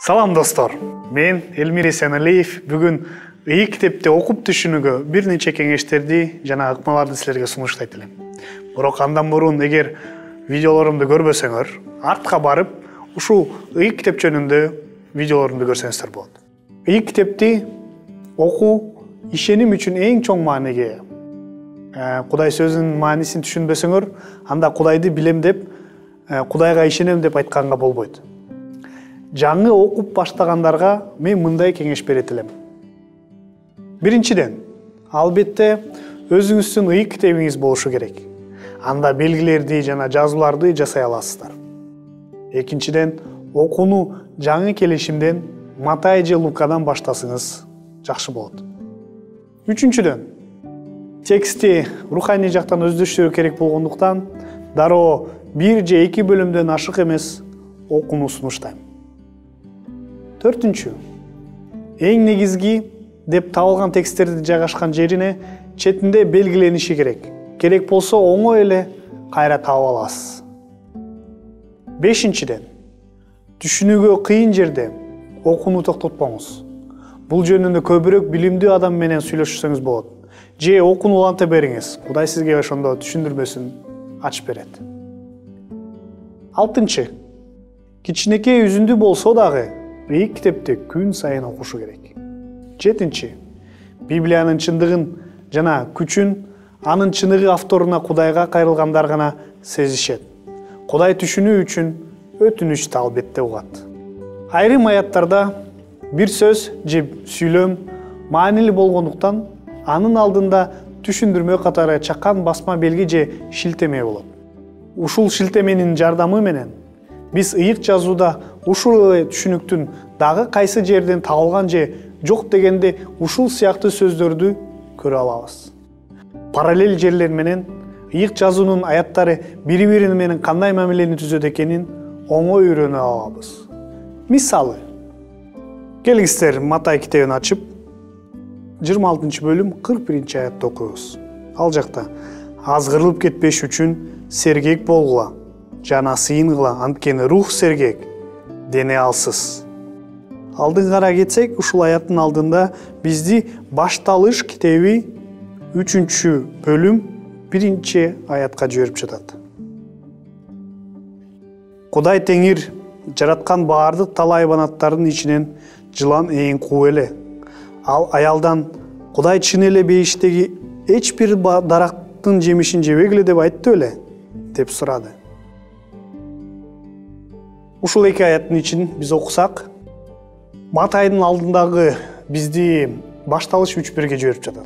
Салам достор, мен Элмир Есенәлиев бүгін ый китепти окуп түшүнүүгө бир нече кеңештерди жана ыкмаларды силерге сунуштайт элем. Бирок андан мурун эгер видеолорумду көрбөсөңөр, артка барып, ушул ый китеп жөнүндө видеолорумду көрсөңүздөр болот. Ый китепти окуу ишеним үчүн эң чоң мааниге ээ. Кудай сөзүнүн маанисин түшүнбөсөңөр, анда Кудайды билем деп, Кудайга ишенем деп айтканга болбойт. Жаңы окуп баштагандарга мен мындай кеңеш берет элем. Биринчиден, албетте өзүңүздүн ый китебиңиз болушу керек. Анда белгилерди жана жазууларды жасай аласыздар. Экинчиден, окууну жаңы келишимден Матай же Лукадан баштасыңыз жакшы болот. Үчүнчүдөн, тексти руханий жактан өздөштүрүү керек болгондуктан дароо 1 же 2 бөлүмдөн ашык эмес окууну сунуштайм. Төртүнчү, эң негизги деп табылган тексттерди жайгашкан жерине четинде белгилениши керек. Керек болсо оңой эле кайра таап аласыз. Бешинчиден, түшүнүүгө кыйын жерде окууну токтотпоңуз. Бул жөнүндө көбүрөөк билимдүү адам менен сүйлөшсөңүз болот. Же окууну уланта бериңиз. Кудай сизге ошондо түшүндүрмөсүн ачып берет. Алтынчы, кичинекей үзүндүү болсо дагы ый китепти күн сайын окушу керек. Жетинчи, Библиянын чындыгын жана күчүн анын чыныгы авторуна Кудайга кайрылгандар гана сезишет. Кудай түшүнүү үчүн өтүнүчтү албетте угат. Айрым аяттарда бир сөз же сүйлөм маанилүү болгондуктан анын алдында түшүндүрмө катары чакан басма белги же шилтеме болот. Ушул шилтеменин жардамы менен биз ыйык жазууда ушул эле түшүнүктүн дагы кайсы жерден табылган же жок дегенде ушул сыяктуу сөздөрдү көрө алабыз. Параллель жерлер менен ыйык жазуунун аяттары бири-бири менен кандай мамилени түзөт экенин оңой үйрөнө алабыз. Мисалы, келиңиздер Матай китебин ачып, 26 бөлүм 41 аятты окуйбуз. Ал жакта азгырылып кетпеш үчүн сергек болгула, жана сыйынгыла, анткени рух сергек, дене алсыз. Алдыңгара кетсек, ушул аяттын алдында бизди Башталыш китеби 3 бөлүм 1 аятка жиберип жатат. Кудай Теңир жараткан баардык талай банаттардын ичинен жылан эң куу эле. Ал аялдан Кудай чын эле бейиштеги эч бир дарактын жемишин жебегиле деп айтты эле деп сурады. Ушул эки аяттын ичин биз окусак, Матайдын алдындагы бизди Башталыш 3:1 жиберип жатат.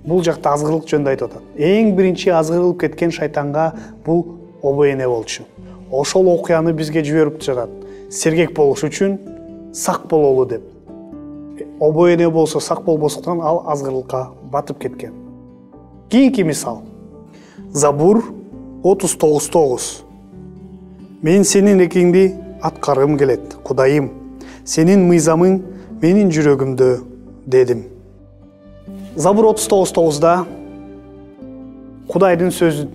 Бул жакта азгырылык жөнүндө айтып атат. Эң биринчи азгырылып кеткен шайтанга бул обо-эне болчу. Ошол окуяны бизге жиберип жатат. Сергек болуш үчүн сак бололу деп. Обо-эне болсо сак болбосуктан ал азгырылыкка батып кеткен. Кийинки мисал. Забур 39:9. Мен сенин экиңди аткаргым келет, Кудайым. Сенин мыйзамың менин жүрөгүмдө дедим. Забур 39:9да Кудайдын сөзүн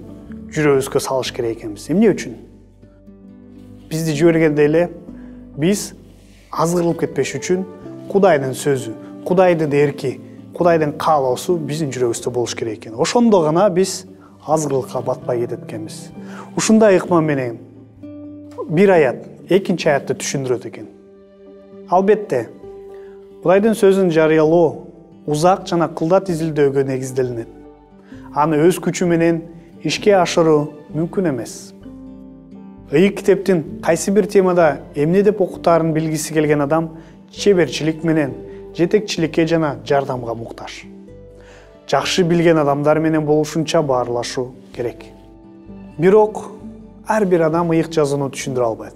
жүрөгүбүзгө салыш керек экенбиз. Эмне үчүн? Бизди жибергенде эле биз азгырылып кетпеш үчүн Кудайдын сөзү, Кудайдын эрки, Кудайдын каалоосу биздин жүрөгүбүздө болуш керек экен. Ошондо гана биз азгырылыкка батпай кетет экенбиз. Ушундай ыкма менен бир аят, экинчи аятты түшүндүрөт экен. Албетте, Кудайдын сөзүн жарыялоо узак жана кылдат изилдөөгө негизделет. Аны өз күчү менен ишке ашыруу мүмкүн эмес. Ыйык китептин кайсы бир темада эмне деп окутаарын билгиси келген адам чеберчилик менен жетекчиликке жана жардамга муктаж. Жакшы билген адамдар менен болушунча баарлашуу керек. Бирок ар бир адам ыйык жазууну түшүндүрө албайт.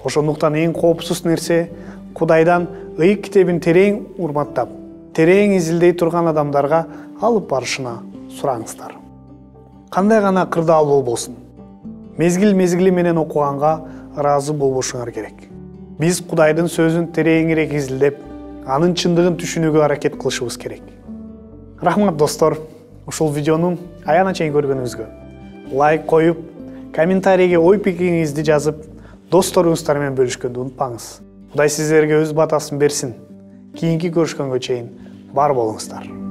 Ошондуктан эң коопсуз нерсе Кудайдан ыйык китебин терең урматтап, терең изилдей турган адамдарга алып барышына сураңыздар. Кандай гана кырдаалуу болсун, мезгил менен окуганга ыраазы болбошуңар керек. Биз Кудайдын сөзүн тереңирээк изилдеп, анын чындыгын түшүнүүгө аракет кылышыбыз керек. Рахмат достор, ушул видеону аяна чейин көргөнүңүзгө лайк коюп, комментарийге ой пикириңизди жазып, досторуңуздар менен бөлүшкөндү унутпаңыз. Кудай сиздерге өз батасын берсин. Кийинки көрүшкөнгө чейин бар болуңуздар.